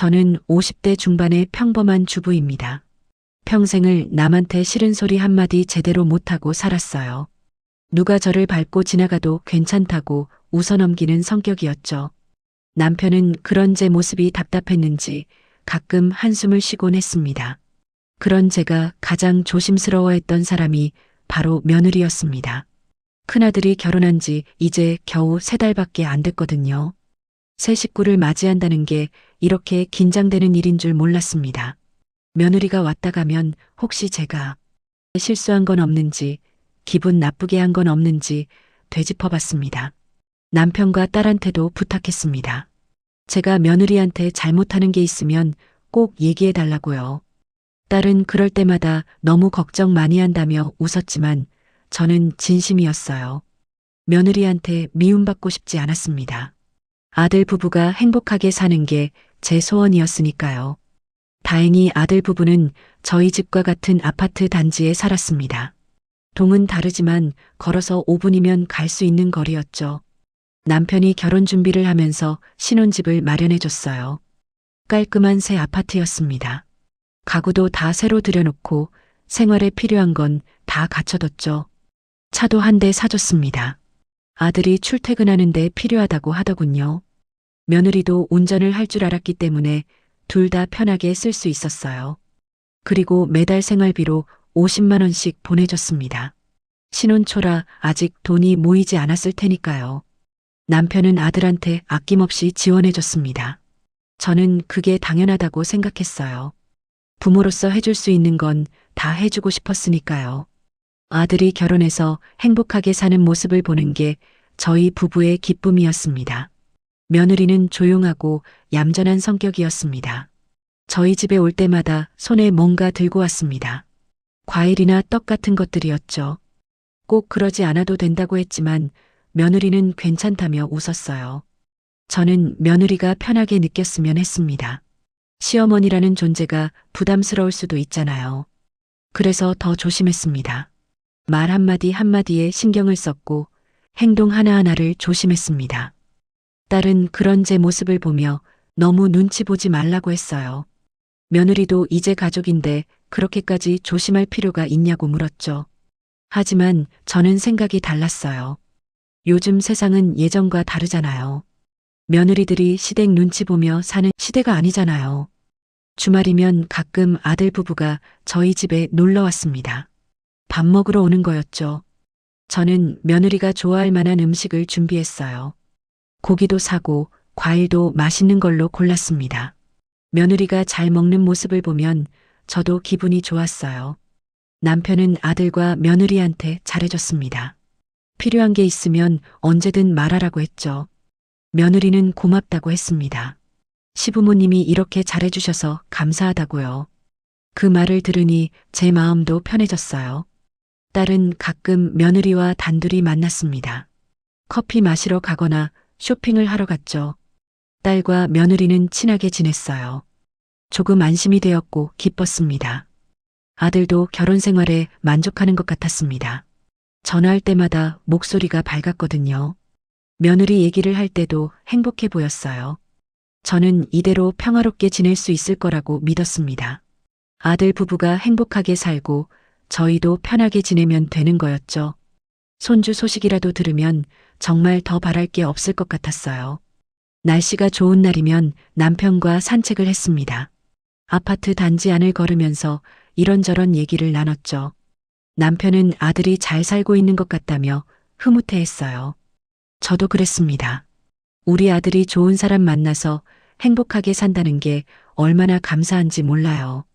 저는 50대 중반의 평범한 주부입니다. 평생을 남한테 싫은 소리 한마디 제대로 못하고 살았어요. 누가 저를 밟고 지나가도 괜찮다고 웃어넘기는 성격이었죠. 남편은 그런 제 모습이 답답했는지 가끔 한숨을 쉬곤 했습니다. 그런 제가 가장 조심스러워했던 사람이 바로 며느리였습니다. 큰아들이 결혼한 지 이제 겨우 3달밖에 안 됐거든요. 새 식구를 맞이한다는 게 이렇게 긴장되는 일인 줄 몰랐습니다. 며느리가 왔다 가면 혹시 제가 실수한 건 없는지, 기분 나쁘게 한 건 없는지 되짚어봤습니다. 남편과 딸한테도 부탁했습니다. 제가 며느리한테 잘못하는 게 있으면 꼭 얘기해 달라고요. 딸은 그럴 때마다 너무 걱정 많이 한다며 웃었지만 저는 진심이었어요. 며느리한테 미움받고 싶지 않았습니다. 아들 부부가 행복하게 사는 게 제 소원이었으니까요. 다행히 아들 부부는 저희 집과 같은 아파트 단지에 살았습니다. 동은 다르지만 걸어서 5분이면 갈 수 있는 거리였죠. 남편이 결혼 준비를 하면서 신혼집을 마련해 줬어요. 깔끔한 새 아파트였습니다. 가구도 다 새로 들여놓고 생활에 필요한 건 다 갖춰뒀죠. 차도 한 대 사줬습니다. 아들이 출퇴근하는데 필요하다고 하더군요. 며느리도 운전을 할 줄 알았기 때문에 둘 다 편하게 쓸 수 있었어요. 그리고 매달 생활비로 50만 원씩 보내줬습니다. 신혼 초라 아직 돈이 모이지 않았을 테니까요. 남편은 아들한테 아낌없이 지원해줬습니다. 저는 그게 당연하다고 생각했어요. 부모로서 해줄 수 있는 건 다 해주고 싶었으니까요. 아들이 결혼해서 행복하게 사는 모습을 보는 게 저희 부부의 기쁨이었습니다. 며느리는 조용하고 얌전한 성격이었습니다. 저희 집에 올 때마다 손에 뭔가 들고 왔습니다. 과일이나 떡 같은 것들이었죠. 꼭 그러지 않아도 된다고 했지만 며느리는 괜찮다며 웃었어요. 저는 며느리가 편하게 느꼈으면 했습니다. 시어머니라는 존재가 부담스러울 수도 있잖아요. 그래서 더 조심했습니다. 말 한마디 한마디에 신경을 썼고 행동 하나하나를 조심했습니다. 딸은 그런 제 모습을 보며 너무 눈치 보지 말라고 했어요. 며느리도 이제 가족인데 그렇게까지 조심할 필요가 있냐고 물었죠. 하지만 저는 생각이 달랐어요. 요즘 세상은 예전과 다르잖아요. 며느리들이 시댁 눈치 보며 사는 시대가 아니잖아요. 주말이면 가끔 아들 부부가 저희 집에 놀러 왔습니다. 밥 먹으러 오는 거였죠. 저는 며느리가 좋아할 만한 음식을 준비했어요. 고기도 사고 과일도 맛있는 걸로 골랐습니다. 며느리가 잘 먹는 모습을 보면 저도 기분이 좋았어요. 남편은 아들과 며느리한테 잘해줬습니다. 필요한 게 있으면 언제든 말하라고 했죠. 며느리는 고맙다고 했습니다. 시부모님이 이렇게 잘해주셔서 감사하다고요. 그 말을 들으니 제 마음도 편해졌어요. 딸은 가끔 며느리와 단둘이 만났습니다. 커피 마시러 가거나 쇼핑을 하러 갔죠. 딸과 며느리는 친하게 지냈어요. 조금 안심이 되었고 기뻤습니다. 아들도 결혼 생활에 만족하는 것 같았습니다. 전화할 때마다 목소리가 밝았거든요. 며느리 얘기를 할 때도 행복해 보였어요. 저는 이대로 평화롭게 지낼 수 있을 거라고 믿었습니다. 아들 부부가 행복하게 살고 저희도 편하게 지내면 되는 거였죠. 손주 소식이라도 들으면 정말 더 바랄 게 없을 것 같았어요. 날씨가 좋은 날이면 남편과 산책을 했습니다. 아파트 단지 안을 걸으면서 이런저런 얘기를 나눴죠. 남편은 아들이 잘 살고 있는 것 같다며 흐뭇해했어요. 저도 그랬습니다. 우리 아들이 좋은 사람 만나서 행복하게 산다는 게 얼마나 감사한지 몰라요.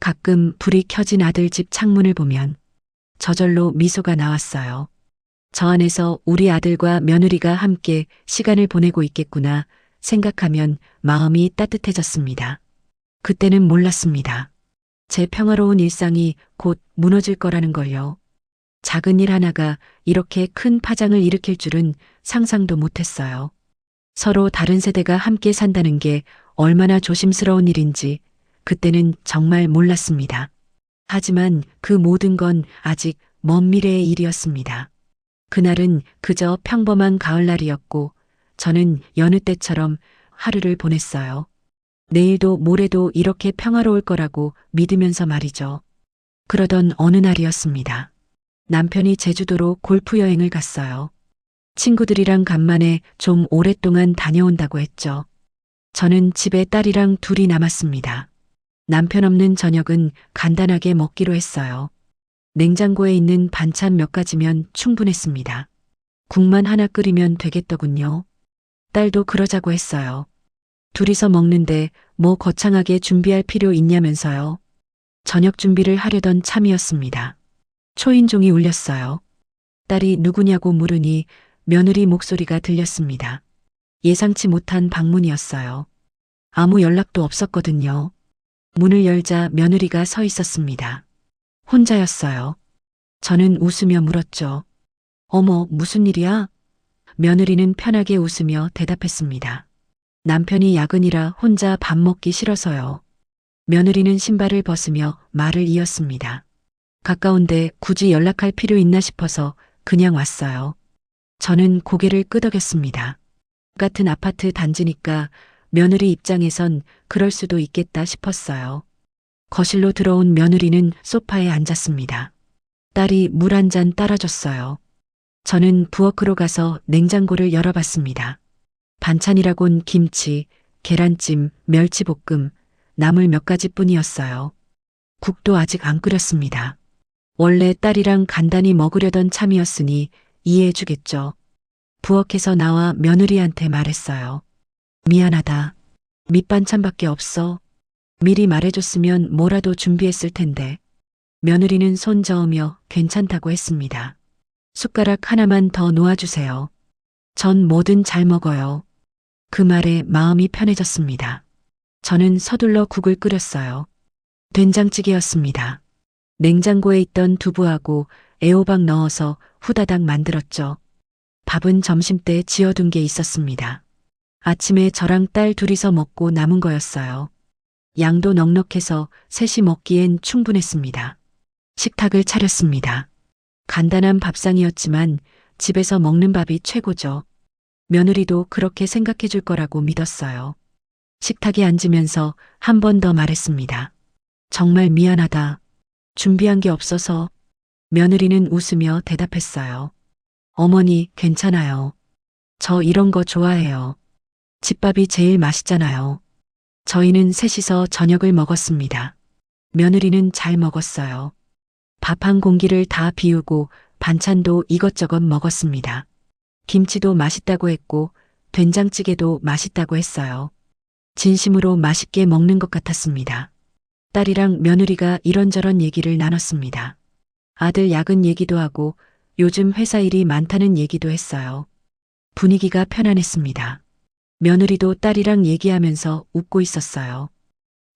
가끔 불이 켜진 아들 집 창문을 보면 저절로 미소가 나왔어요. 저 안에서 우리 아들과 며느리가 함께 시간을 보내고 있겠구나 생각하면 마음이 따뜻해졌습니다. 그때는 몰랐습니다. 제 평화로운 일상이 곧 무너질 거라는 걸요. 작은 일 하나가 이렇게 큰 파장을 일으킬 줄은 상상도 못했어요. 서로 다른 세대가 함께 산다는 게 얼마나 조심스러운 일인지 그때는 정말 몰랐습니다. 하지만 그 모든 건 아직 먼 미래의 일이었습니다. 그날은 그저 평범한 가을날이었고 저는 여느 때처럼 하루를 보냈어요. 내일도 모레도 이렇게 평화로울 거라고 믿으면서 말이죠. 그러던 어느 날이었습니다. 남편이 제주도로 골프 여행을 갔어요. 친구들이랑 간만에 좀 오랫동안 다녀온다고 했죠. 저는 집에 딸이랑 둘이 남았습니다. 남편 없는 저녁은 간단하게 먹기로 했어요. 냉장고에 있는 반찬 몇 가지면 충분했습니다. 국만 하나 끓이면 되겠더군요. 딸도 그러자고 했어요. 둘이서 먹는데 뭐 거창하게 준비할 필요 있냐면서요. 저녁 준비를 하려던 참이었습니다. 초인종이 울렸어요. 딸이 누구냐고 물으니 며느리 목소리가 들렸습니다. 예상치 못한 방문이었어요. 아무 연락도 없었거든요. 문을 열자 며느리가 서 있었습니다. 혼자였어요. 저는 웃으며 물었죠. 어머, 무슨 일이야? 며느리는 편하게 웃으며 대답했습니다. 남편이 야근이라 혼자 밥 먹기 싫어서요. 며느리는 신발을 벗으며 말을 이었습니다. 가까운데 굳이 연락할 필요 있나 싶어서 그냥 왔어요. 저는 고개를 끄덕였습니다. 같은 아파트 단지니까 며느리 입장에선 그럴 수도 있겠다 싶었어요. 거실로 들어온 며느리는 소파에 앉았습니다. 딸이 물 한 잔 따라줬어요. 저는 부엌으로 가서 냉장고를 열어봤습니다. 반찬이라곤 김치, 계란찜, 멸치볶음, 나물 몇 가지뿐이었어요. 국도 아직 안 끓였습니다. 원래 딸이랑 간단히 먹으려던 참이었으니 이해해주겠죠. 부엌에서 나와 며느리한테 말했어요. 미안하다. 밑반찬밖에 없어. 미리 말해줬으면 뭐라도 준비했을 텐데. 며느리는 손 저으며 괜찮다고 했습니다. 숟가락 하나만 더 놓아주세요. 전 뭐든 잘 먹어요. 그 말에 마음이 편해졌습니다. 저는 서둘러 국을 끓였어요. 된장찌개였습니다. 냉장고에 있던 두부하고 애호박 넣어서 후다닥 만들었죠. 밥은 점심때 지어둔 게 있었습니다. 아침에 저랑 딸 둘이서 먹고 남은 거였어요. 양도 넉넉해서 셋이 먹기엔 충분했습니다. 식탁을 차렸습니다. 간단한 밥상이었지만 집에서 먹는 밥이 최고죠. 며느리도 그렇게 생각해 줄 거라고 믿었어요. 식탁에 앉으면서 한 번 더 말했습니다. 정말 미안하다. 준비한 게 없어서. 며느리는 웃으며 대답했어요. 어머니, 괜찮아요. 저 이런 거 좋아해요. 집밥이 제일 맛있잖아요. 저희는 셋이서 저녁을 먹었습니다. 며느리는 잘 먹었어요. 밥 한 공기를 다 비우고 반찬도 이것저것 먹었습니다. 김치도 맛있다고 했고 된장찌개도 맛있다고 했어요. 진심으로 맛있게 먹는 것 같았습니다. 딸이랑 며느리가 이런저런 얘기를 나눴습니다. 아들 야근 얘기도 하고 요즘 회사 일이 많다는 얘기도 했어요. 분위기가 편안했습니다. 며느리도 딸이랑 얘기하면서 웃고 있었어요.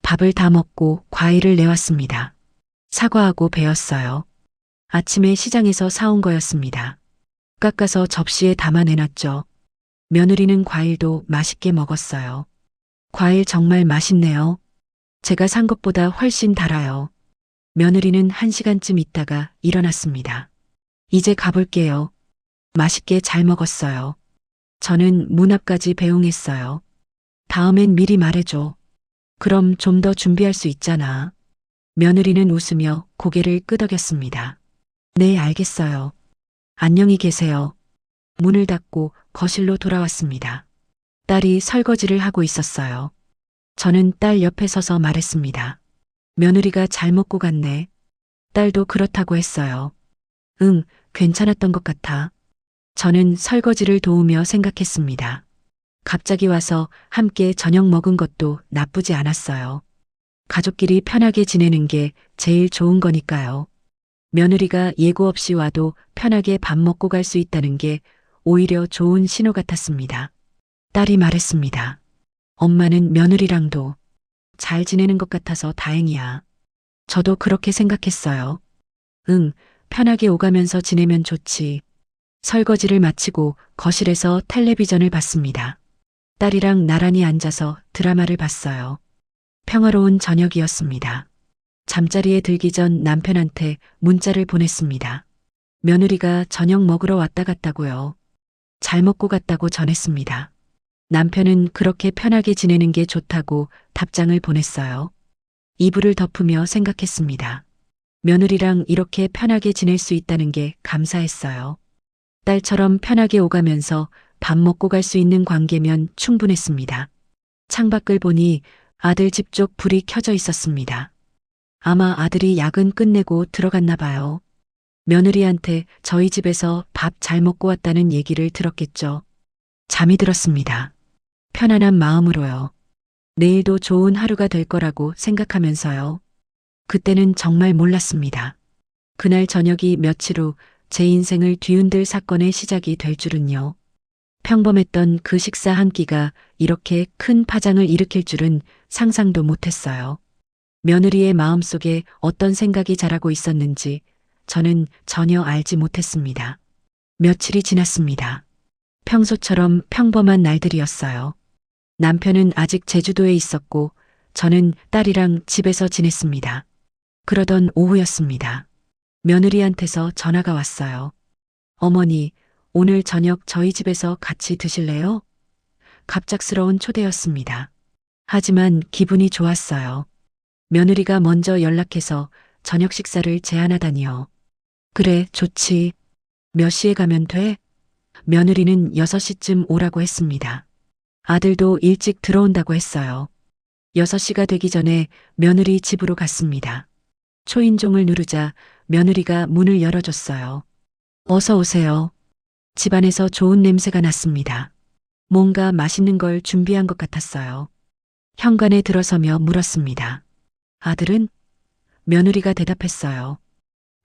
밥을 다 먹고 과일을 내왔습니다. 사과하고 배웠어요. 아침에 시장에서 사온 거였습니다. 깎아서 접시에 담아내놨죠. 며느리는 과일도 맛있게 먹었어요. 과일 정말 맛있네요. 제가 산 것보다 훨씬 달아요. 며느리는 1시간쯤 있다가 일어났습니다. 이제 가볼게요. 맛있게 잘 먹었어요. 저는 문 앞까지 배웅했어요. 다음엔 미리 말해줘. 그럼 좀 더 준비할 수 있잖아. 며느리는 웃으며 고개를 끄덕였습니다. 네, 알겠어요. 안녕히 계세요. 문을 닫고 거실로 돌아왔습니다. 딸이 설거지를 하고 있었어요. 저는 딸 옆에 서서 말했습니다. 며느리가 잘 먹고 갔네. 딸도 그렇다고 했어요. 응, 괜찮았던 것 같아. 저는 설거지를 도우며 생각했습니다. 갑자기 와서 함께 저녁 먹은 것도 나쁘지 않았어요. 가족끼리 편하게 지내는 게 제일 좋은 거니까요. 며느리가 예고 없이 와도 편하게 밥 먹고 갈 수 있다는 게 오히려 좋은 신호 같았습니다. 딸이 말했습니다. 엄마는 며느리랑도 잘 지내는 것 같아서 다행이야. 저도 그렇게 생각했어요. 응, 편하게 오가면서 지내면 좋지. 설거지를 마치고 거실에서 텔레비전을 봤습니다. 딸이랑 나란히 앉아서 드라마를 봤어요. 평화로운 저녁이었습니다. 잠자리에 들기 전 남편한테 문자를 보냈습니다. 며느리가 저녁 먹으러 왔다 갔다고요. 잘 먹고 갔다고 전했습니다. 남편은 그렇게 편하게 지내는 게 좋다고 답장을 보냈어요. 이불을 덮으며 생각했습니다. 며느리랑 이렇게 편하게 지낼 수 있다는 게 감사했어요. 딸처럼 편하게 오가면서 밥 먹고 갈 수 있는 관계면 충분했습니다. 창밖을 보니 아들 집 쪽 불이 켜져 있었습니다. 아마 아들이 야근 끝내고 들어갔나 봐요. 며느리한테 저희 집에서 밥 잘 먹고 왔다는 얘기를 들었겠죠. 잠이 들었습니다. 편안한 마음으로요. 내일도 좋은 하루가 될 거라고 생각하면서요. 그때는 정말 몰랐습니다. 그날 저녁이 며칠 후 제 인생을 뒤흔들 사건의 시작이 될 줄은요. 평범했던 그 식사 한 끼가 이렇게 큰 파장을 일으킬 줄은 상상도 못했어요. 며느리의 마음속에 어떤 생각이 자라고 있었는지 저는 전혀 알지 못했습니다. 며칠이 지났습니다. 평소처럼 평범한 날들이었어요. 남편은 아직 제주도에 있었고 저는 딸이랑 집에서 지냈습니다. 그러던 오후였습니다. 며느리한테서 전화가 왔어요. 어머니, 오늘 저녁 저희 집에서 같이 드실래요? 갑작스러운 초대였습니다. 하지만 기분이 좋았어요. 며느리가 먼저 연락해서 저녁 식사를 제안하다니요. 그래, 좋지. 몇 시에 가면 돼? 며느리는 6시쯤 오라고 했습니다. 아들도 일찍 들어온다고 했어요. 6시가 되기 전에 며느리 집으로 갔습니다. 초인종을 누르자 며느리가 문을 열어줬어요. 어서 오세요. 집안에서 좋은 냄새가 났습니다. 뭔가 맛있는 걸 준비한 것 같았어요. 현관에 들어서며 물었습니다. 아들은? 며느리가 대답했어요.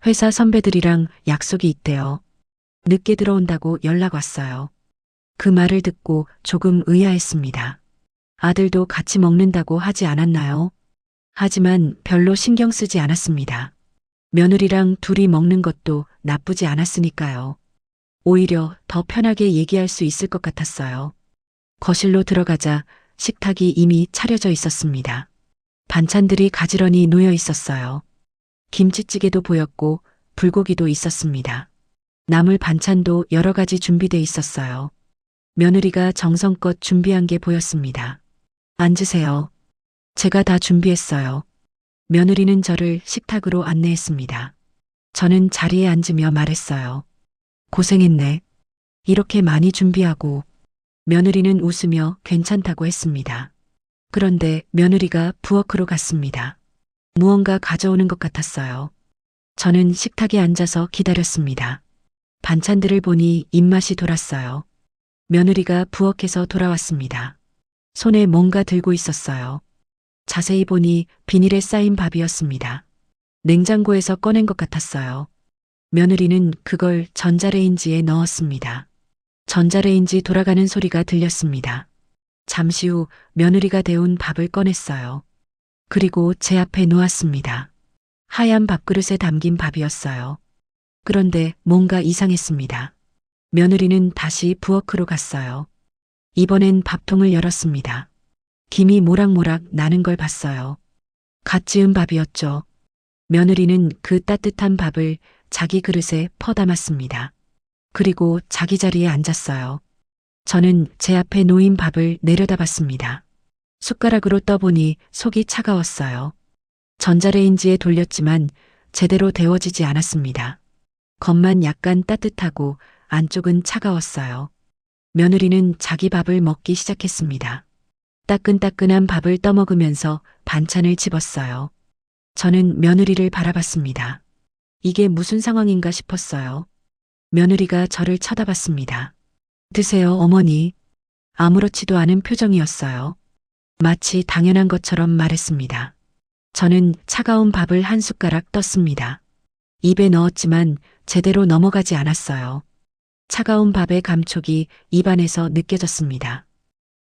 회사 선배들이랑 약속이 있대요. 늦게 들어온다고 연락 왔어요. 그 말을 듣고 조금 의아했습니다. 아들도 같이 먹는다고 하지 않았나요? 하지만 별로 신경 쓰지 않았습니다. 며느리랑 둘이 먹는 것도 나쁘지 않았으니까요. 오히려 더 편하게 얘기할 수 있을 것 같았어요. 거실로 들어가자 식탁이 이미 차려져 있었습니다. 반찬들이 가지런히 놓여 있었어요. 김치찌개도 보였고 불고기도 있었습니다. 나물 반찬도 여러 가지 준비돼 있었어요. 며느리가 정성껏 준비한 게 보였습니다. 앉으세요. 제가 다 준비했어요. 며느리는 저를 식탁으로 안내했습니다. 저는 자리에 앉으며 말했어요. 고생했네. 이렇게 많이 준비하고. 며느리는 웃으며 괜찮다고 했습니다. 그런데 며느리가 부엌으로 갔습니다. 무언가 가져오는 것 같았어요. 저는 식탁에 앉아서 기다렸습니다. 반찬들을 보니 입맛이 돌았어요. 며느리가 부엌에서 돌아왔습니다. 손에 뭔가 들고 있었어요. 자세히 보니 비닐에 쌓인 밥이었습니다. 냉장고에서 꺼낸 것 같았어요. 며느리는 그걸 전자레인지에 넣었습니다. 전자레인지 돌아가는 소리가 들렸습니다. 잠시 후 며느리가 데운 밥을 꺼냈어요. 그리고 제 앞에 놓았습니다. 하얀 밥그릇에 담긴 밥이었어요. 그런데 뭔가 이상했습니다. 며느리는 다시 부엌으로 갔어요. 이번엔 밥통을 열었습니다. 김이 모락모락 나는 걸 봤어요. 갓 지은 밥이었죠. 며느리는 그 따뜻한 밥을 자기 그릇에 퍼담았습니다. 그리고 자기 자리에 앉았어요. 저는 제 앞에 놓인 밥을 내려다봤습니다. 숟가락으로 떠보니 속이 차가웠어요. 전자레인지에 돌렸지만 제대로 데워지지 않았습니다. 겉만 약간 따뜻하고 안쪽은 차가웠어요. 며느리는 자기 밥을 먹기 시작했습니다. 따끈따끈한 밥을 떠먹으면서 반찬을 집었어요. 저는 며느리를 바라봤습니다. 이게 무슨 상황인가 싶었어요. 며느리가 저를 쳐다봤습니다. 드세요, 어머니. 아무렇지도 않은 표정이었어요. 마치 당연한 것처럼 말했습니다. 저는 차가운 밥을 한 숟가락 떴습니다. 입에 넣었지만 제대로 넘어가지 않았어요. 차가운 밥의 감촉이 입안에서 느껴졌습니다.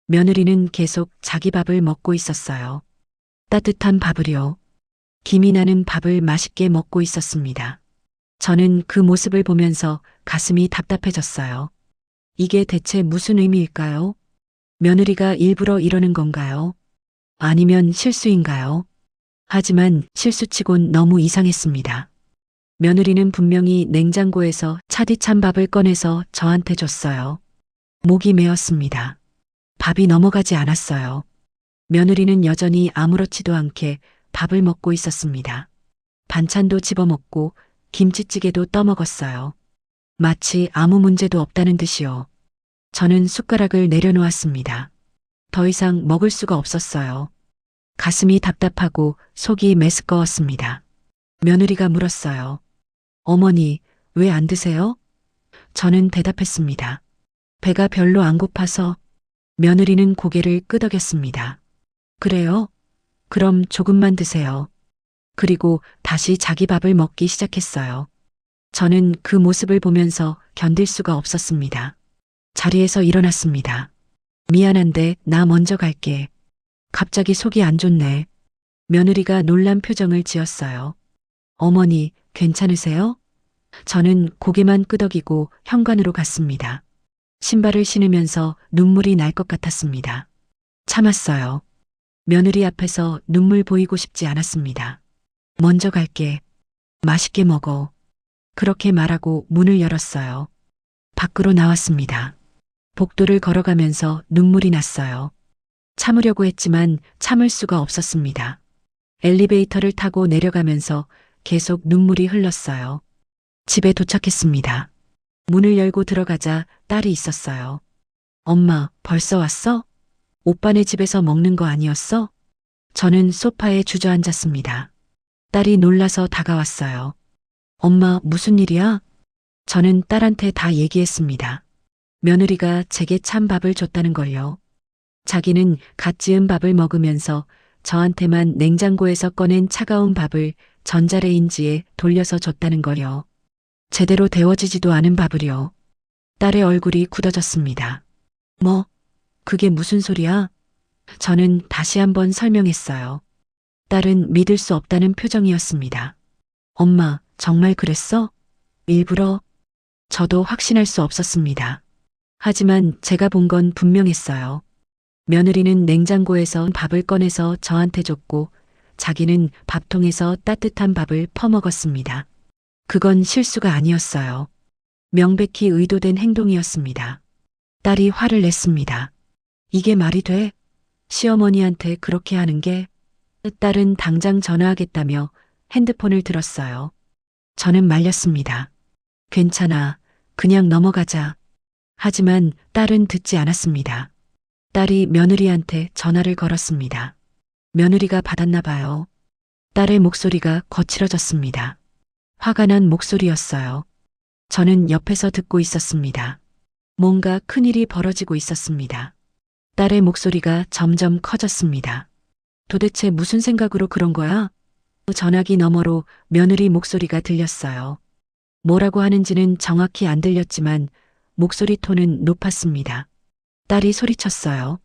며느리는 계속 자기 밥을 먹고 있었어요. 따뜻한 밥을요. 김이 나는 밥을 맛있게 먹고 있었습니다. 저는 그 모습을 보면서 가슴이 답답해졌어요. 이게 대체 무슨 의미일까요? 며느리가 일부러 이러는 건가요? 아니면 실수인가요? 하지만 실수치곤 너무 이상했습니다. 며느리는 분명히 냉장고에서 차디찬 밥을 꺼내서 저한테 줬어요. 목이 메었습니다. 밥이 넘어가지 않았어요. 며느리는 여전히 아무렇지도 않게 밥을 먹고 있었습니다. 반찬도 집어먹고 김치찌개도 떠먹었어요. 마치 아무 문제도 없다는 듯이요. 저는 숟가락을 내려놓았습니다. 더 이상 먹을 수가 없었어요. 가슴이 답답하고 속이 메스꺼웠습니다. 며느리가 물었어요. 어머니, 왜 안 드세요? 저는 대답했습니다. 배가 별로 안 고파서. 며느리는 고개를 끄덕였습니다. 그래요? 그럼 조금만 드세요. 그리고 다시 자기 밥을 먹기 시작했어요. 저는 그 모습을 보면서 견딜 수가 없었습니다. 자리에서 일어났습니다. 미안한데 나 먼저 갈게. 갑자기 속이 안 좋네. 며느리가 놀란 표정을 지었어요. 어머니, 괜찮으세요? 저는 고개만 끄덕이고 현관으로 갔습니다. 신발을 신으면서 눈물이 날 것 같았습니다. 참았어요. 며느리 앞에서 눈물 보이고 싶지 않았습니다. 먼저 갈게. 맛있게 먹어. 그렇게 말하고 문을 열었어요. 밖으로 나왔습니다. 복도를 걸어가면서 눈물이 났어요. 참으려고 했지만 참을 수가 없었습니다. 엘리베이터를 타고 내려가면서 계속 눈물이 흘렀어요. 집에 도착했습니다. 문을 열고 들어가자 딸이 있었어요. 엄마, 벌써 왔어? 오빠네 집에서 먹는 거 아니었어? 저는 소파에 주저앉았습니다. 딸이 놀라서 다가왔어요. 엄마, 무슨 일이야? 저는 딸한테 다 얘기했습니다. 며느리가 제게 찬밥을 줬다는 걸요. 자기는 갓 지은 밥을 먹으면서 저한테만 냉장고에서 꺼낸 차가운 밥을 전자레인지에 돌려서 줬다는 걸요. 제대로 데워지지도 않은 밥을요. 딸의 얼굴이 굳어졌습니다. 뭐? 그게 무슨 소리야? 저는 다시 한번 설명했어요. 딸은 믿을 수 없다는 표정이었습니다. 엄마, 정말 그랬어? 일부러? 저도 확신할 수 없었습니다. 하지만 제가 본 건 분명했어요. 며느리는 냉장고에서 밥을 꺼내서 저한테 줬고 자기는 밥통에서 따뜻한 밥을 퍼먹었습니다. 그건 실수가 아니었어요. 명백히 의도된 행동이었습니다. 딸이 화를 냈습니다. 이게 말이 돼? 시어머니한테 그렇게 하는 게? 딸은 당장 전화하겠다며 핸드폰을 들었어요. 저는 말렸습니다. 괜찮아. 그냥 넘어가자. 하지만 딸은 듣지 않았습니다. 딸이 며느리한테 전화를 걸었습니다. 며느리가 받았나 봐요. 딸의 목소리가 거칠어졌습니다. 화가 난 목소리였어요. 저는 옆에서 듣고 있었습니다. 뭔가 큰일이 벌어지고 있었습니다. 딸의 목소리가 점점 커졌습니다. 도대체 무슨 생각으로 그런 거야? 전화기 너머로 며느리 목소리가 들렸어요. 뭐라고 하는지는 정확히 안 들렸지만 목소리 톤은 높았습니다. 딸이 소리쳤어요.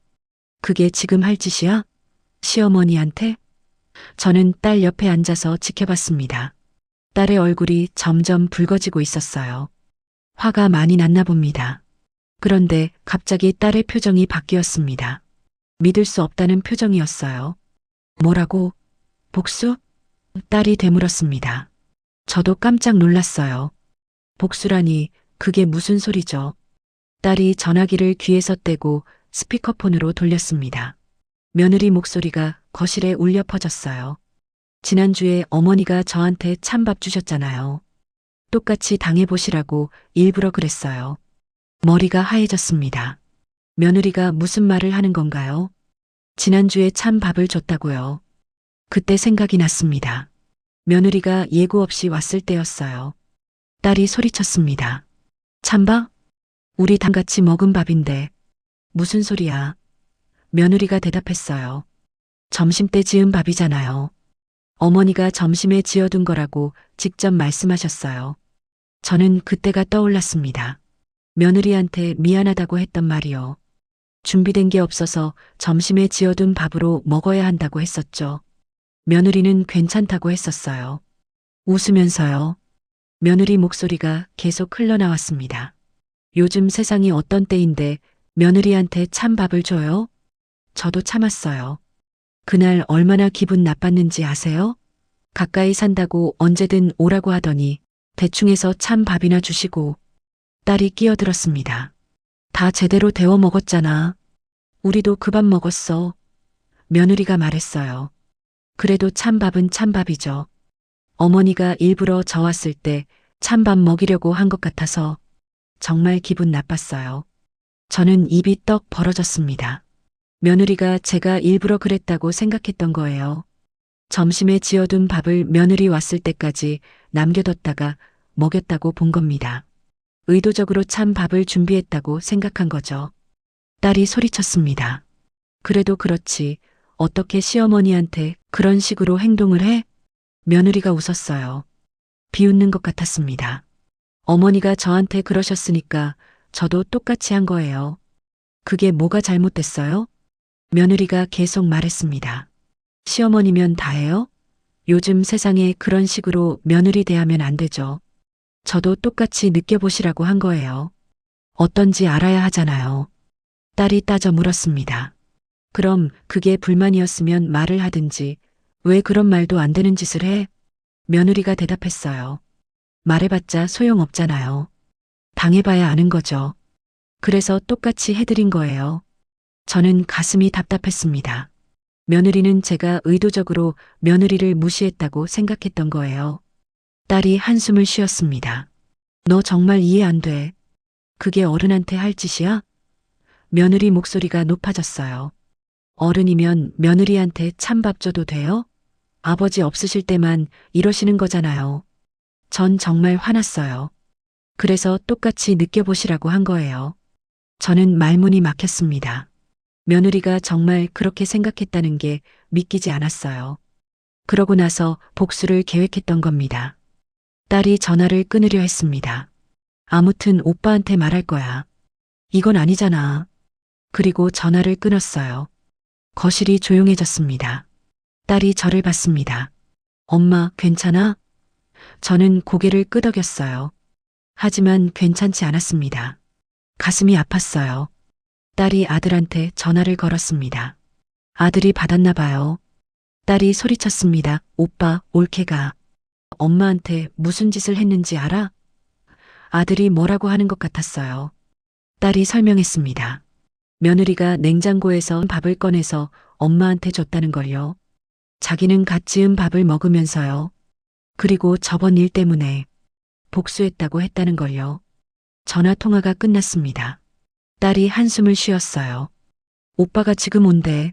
그게 지금 할 짓이야? 시어머니한테? 저는 딸 옆에 앉아서 지켜봤습니다. 딸의 얼굴이 점점 붉어지고 있었어요. 화가 많이 났나 봅니다. 그런데 갑자기 딸의 표정이 바뀌었습니다. 믿을 수 없다는 표정이었어요. 뭐라고? 복수? 딸이 되물었습니다. 저도 깜짝 놀랐어요. 복수라니 그게 무슨 소리죠? 딸이 전화기를 귀에서 떼고 스피커폰으로 돌렸습니다. 며느리 목소리가 거실에 울려 퍼졌어요. 지난주에 어머니가 저한테 찬밥 주셨잖아요. 똑같이 당해보시라고 일부러 그랬어요. 머리가 하얘졌습니다. 며느리가 무슨 말을 하는 건가요? 지난주에 찬밥을 줬다고요. 그때 생각이 났습니다. 며느리가 예고 없이 왔을 때였어요. 딸이 소리쳤습니다. 찬밥? 우리 다 같이 먹은 밥인데. 무슨 소리야? 며느리가 대답했어요. 점심때 지은 밥이잖아요. 어머니가 점심에 지어둔 거라고 직접 말씀하셨어요. 저는 그때가 떠올랐습니다. 며느리한테 미안하다고 했던 말이요. 준비된 게 없어서 점심에 지어둔 밥으로 먹어야 한다고 했었죠. 며느리는 괜찮다고 했었어요. 웃으면서요. 며느리 목소리가 계속 흘러나왔습니다. 요즘 세상이 어떤 때인데 며느리한테 찬밥을 줘요? 저도 참았어요. 그날 얼마나 기분 나빴는지 아세요? 가까이 산다고 언제든 오라고 하더니 대충해서 찬밥이나 주시고. 딸이 끼어들었습니다. 다 제대로 데워 먹었잖아. 우리도 그 밥 먹었어. 며느리가 말했어요. 그래도 찬밥은 찬밥이죠. 어머니가 일부러 저 왔을 때 찬밥 먹이려고 한 것 같아서 정말 기분 나빴어요. 저는 입이 떡 벌어졌습니다. 며느리가 제가 일부러 그랬다고 생각했던 거예요. 점심에 지어둔 밥을 며느리 왔을 때까지 남겨뒀다가 먹였다고 본 겁니다. 의도적으로 찬 밥을 준비했다고 생각한 거죠. 딸이 소리쳤습니다. 그래도 그렇지. 어떻게 시어머니한테 그런 식으로 행동을 해? 며느리가 웃었어요. 비웃는 것 같았습니다. 어머니가 저한테 그러셨으니까 저도 똑같이 한 거예요. 그게 뭐가 잘못됐어요? 며느리가 계속 말했습니다. 시어머니면 다해요? 요즘 세상에 그런 식으로 며느리 대하면 안 되죠. 저도 똑같이 느껴보시라고 한 거예요. 어떤지 알아야 하잖아요. 딸이 따져 물었습니다. 그럼 그게 불만이었으면 말을 하든지 왜 그런 말도 안 되는 짓을 해? 며느리가 대답했어요. 말해봤자 소용없잖아요. 당해봐야 아는 거죠. 그래서 똑같이 해드린 거예요. 저는 가슴이 답답했습니다. 며느리는 제가 의도적으로 며느리를 무시했다고 생각했던 거예요. 딸이 한숨을 쉬었습니다. 너 정말 이해 안 돼. 그게 어른한테 할 짓이야? 며느리 목소리가 높아졌어요. 어른이면 며느리한테 찬밥 줘도 돼요? 아버지 없으실 때만 이러시는 거잖아요. 전 정말 화났어요. 그래서 똑같이 느껴보시라고 한 거예요. 저는 말문이 막혔습니다. 며느리가 정말 그렇게 생각했다는 게 믿기지 않았어요. 그러고 나서 복수를 계획했던 겁니다. 딸이 전화를 끊으려 했습니다. 아무튼 오빠한테 말할 거야. 이건 아니잖아. 그리고 전화를 끊었어요. 거실이 조용해졌습니다. 딸이 저를 봤습니다. 엄마, 괜찮아? 저는 고개를 끄덕였어요. 하지만 괜찮지 않았습니다. 가슴이 아팠어요. 딸이 아들한테 전화를 걸었습니다. 아들이 받았나 봐요. 딸이 소리쳤습니다. 오빠, 올케가 엄마한테 무슨 짓을 했는지 알아? 아들이 뭐라고 하는 것 같았어요. 딸이 설명했습니다. 며느리가 냉장고에서 밥을 꺼내서 엄마한테 줬다는 걸요. 자기는 갓 지은 밥을 먹으면서요. 그리고 저번 일 때문에 복수했다고 했다는 걸요. 전화 통화가 끝났습니다. 딸이 한숨을 쉬었어요. 오빠가 지금 온대.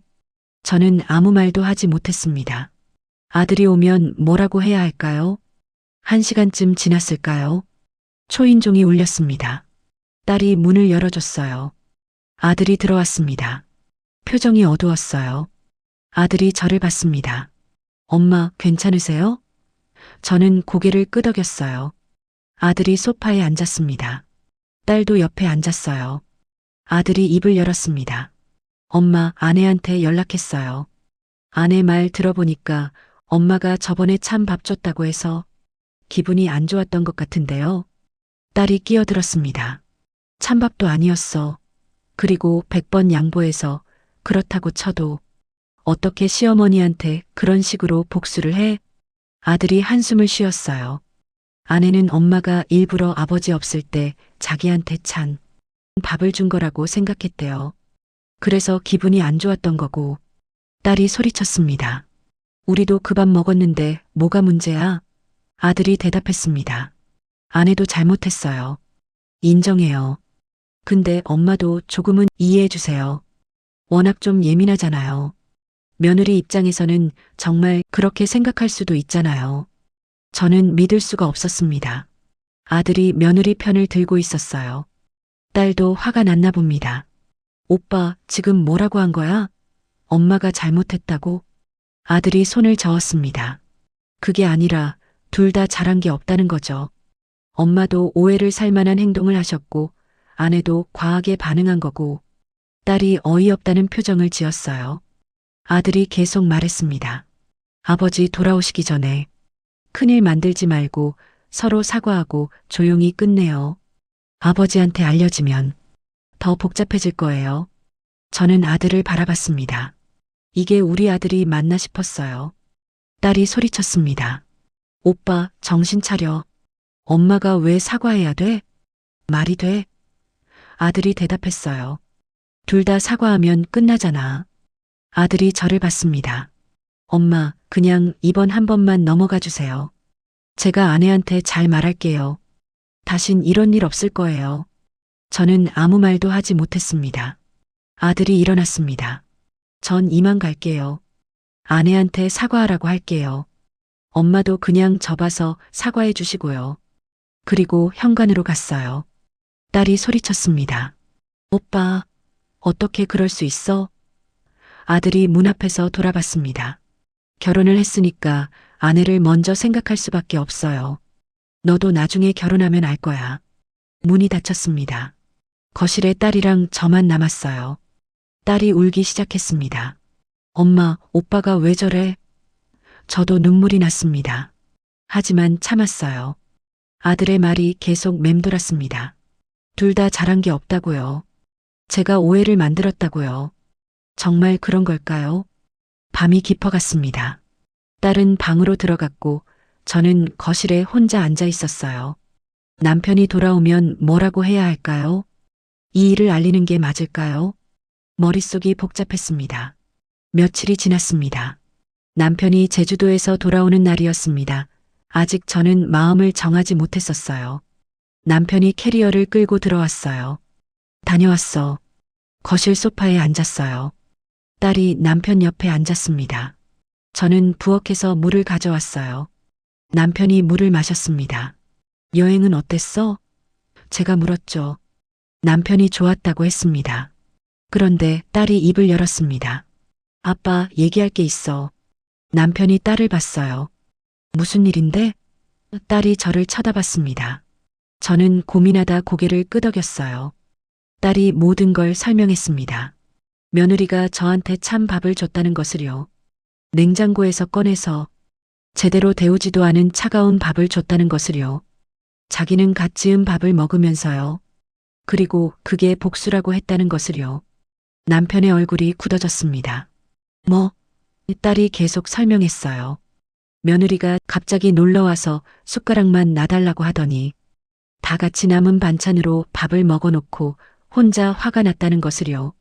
저는 아무 말도 하지 못했습니다. 아들이 오면 뭐라고 해야 할까요? 1시간쯤 지났을까요? 초인종이 울렸습니다. 딸이 문을 열어줬어요. 아들이 들어왔습니다. 표정이 어두웠어요. 아들이 저를 봤습니다. 엄마, 괜찮으세요? 저는 고개를 끄덕였어요. 아들이 소파에 앉았습니다. 딸도 옆에 앉았어요. 아들이 입을 열었습니다. 엄마, 아내한테 연락했어요. 아내 말 들어보니까 엄마가 저번에 참 밥 줬다고 해서 기분이 안 좋았던 것 같은데요. 딸이 끼어들었습니다. 찬밥도 아니었어. 그리고 100번 양보해서 그렇다고 쳐도 어떻게 시어머니한테 그런 식으로 복수를 해? 아들이 한숨을 쉬었어요. 아내는 엄마가 일부러 아버지 없을 때 자기한테 찬 밥을 준 거라고 생각했대요. 그래서 기분이 안 좋았던 거고. 딸이 소리쳤습니다. 우리도 그 밥 먹었는데 뭐가 문제야? 아들이 대답했습니다. 아내도 잘못했어요. 인정해요. 근데 엄마도 조금은 이해해 주세요. 워낙 좀 예민하잖아요. 며느리 입장에서는 정말 그렇게 생각할 수도 있잖아요. 저는 믿을 수가 없었습니다. 아들이 며느리 편을 들고 있었어요. 딸도 화가 났나 봅니다. 오빠, 지금 뭐라고 한 거야? 엄마가 잘못했다고? 아들이 손을 저었습니다. 그게 아니라 둘 다 잘한 게 없다는 거죠. 엄마도 오해를 살 만한 행동을 하셨고 아내도 과하게 반응한 거고. 딸이 어이없다는 표정을 지었어요. 아들이 계속 말했습니다. 아버지 돌아오시기 전에 큰일 만들지 말고 서로 사과하고 조용히 끝내요. 아버지한테 알려지면 더 복잡해질 거예요. 저는 아들을 바라봤습니다. 이게 우리 아들이 맞나 싶었어요. 딸이 소리쳤습니다. 오빠, 정신 차려. 엄마가 왜 사과해야 돼? 말이 돼? 아들이 대답했어요. 둘 다 사과하면 끝나잖아. 아들이 저를 봤습니다. 엄마, 그냥 이번 한 번만 넘어가 주세요. 제가 아내한테 잘 말할게요. 다신 이런 일 없을 거예요. 저는 아무 말도 하지 못했습니다. 아들이 일어났습니다. 전 이만 갈게요. 아내한테 사과하라고 할게요. 엄마도 그냥 접어서 사과해 주시고요. 그리고 현관으로 갔어요. 딸이 소리쳤습니다. 오빠, 어떻게 그럴 수 있어? 아들이 문 앞에서 돌아봤습니다. 결혼을 했으니까 아내를 먼저 생각할 수밖에 없어요. 너도 나중에 결혼하면 알 거야. 문이 닫혔습니다. 거실에 딸이랑 저만 남았어요. 딸이 울기 시작했습니다. 엄마, 오빠가 왜 저래? 저도 눈물이 났습니다. 하지만 참았어요. 아들의 말이 계속 맴돌았습니다. 둘 다 잘한 게 없다고요. 제가 오해를 만들었다고요. 정말 그런 걸까요? 밤이 깊어갔습니다. 딸은 방으로 들어갔고 저는 거실에 혼자 앉아 있었어요. 남편이 돌아오면 뭐라고 해야 할까요? 이 일을 알리는 게 맞을까요? 머릿속이 복잡했습니다. 며칠이 지났습니다. 남편이 제주도에서 돌아오는 날이었습니다. 아직 저는 마음을 정하지 못했었어요. 남편이 캐리어를 끌고 들어왔어요. 다녀왔어. 거실 소파에 앉았어요. 딸이 남편 옆에 앉았습니다. 저는 부엌에서 물을 가져왔어요. 남편이 물을 마셨습니다. 여행은 어땠어? 제가 물었죠. 남편이 좋았다고 했습니다. 그런데 딸이 입을 열었습니다. 아빠, 얘기할 게 있어. 남편이 딸을 봤어요. 무슨 일인데? 딸이 저를 쳐다봤습니다. 저는 고민하다 고개를 끄덕였어요. 딸이 모든 걸 설명했습니다. 며느리가 저한테 찬 밥을 줬다는 것을요. 냉장고에서 꺼내서 제대로 데우지도 않은 차가운 밥을 줬다는 것을요. 자기는 갓 지은 밥을 먹으면서요. 그리고 그게 복수라고 했다는 것을요. 남편의 얼굴이 굳어졌습니다. 뭐? 딸이 계속 설명했어요. 며느리가 갑자기 놀러와서 숟가락만 놔달라고 하더니 다 같이 남은 반찬으로 밥을 먹어놓고 혼자 화가 났다는 것을요.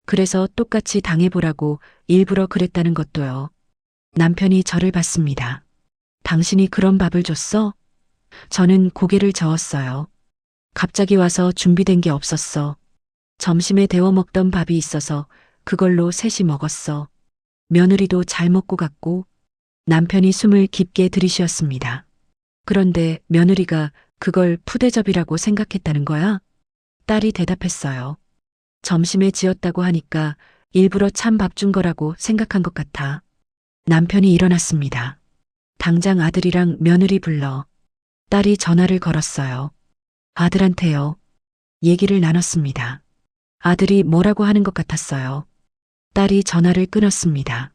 그래서 똑같이 당해보라고 일부러 그랬다는 것도요. 남편이 저를 봤습니다. 당신이 그런 밥을 줬어? 저는 고개를 저었어요. 갑자기 와서 준비된 게 없었어. 점심에 데워 먹던 밥이 있어서 그걸로 셋이 먹었어. 며느리도 잘 먹고 갔고 남편이 숨을 깊게 들이쉬었습니다. 그런데 며느리가 그걸 푸대접이라고 생각했다는 거야? 딸이 대답했어요. 점심에 지었다고 하니까 일부러 찬 밥 준 거라고 생각한 것 같아. 남편이 일어났습니다. 당장 아들이랑 며느리 불러. 딸이 전화를 걸었어요. 아들한테요. 얘기를 나눴습니다. 아들이 뭐라고 하는 것 같았어요. 딸이 전화를 끊었습니다.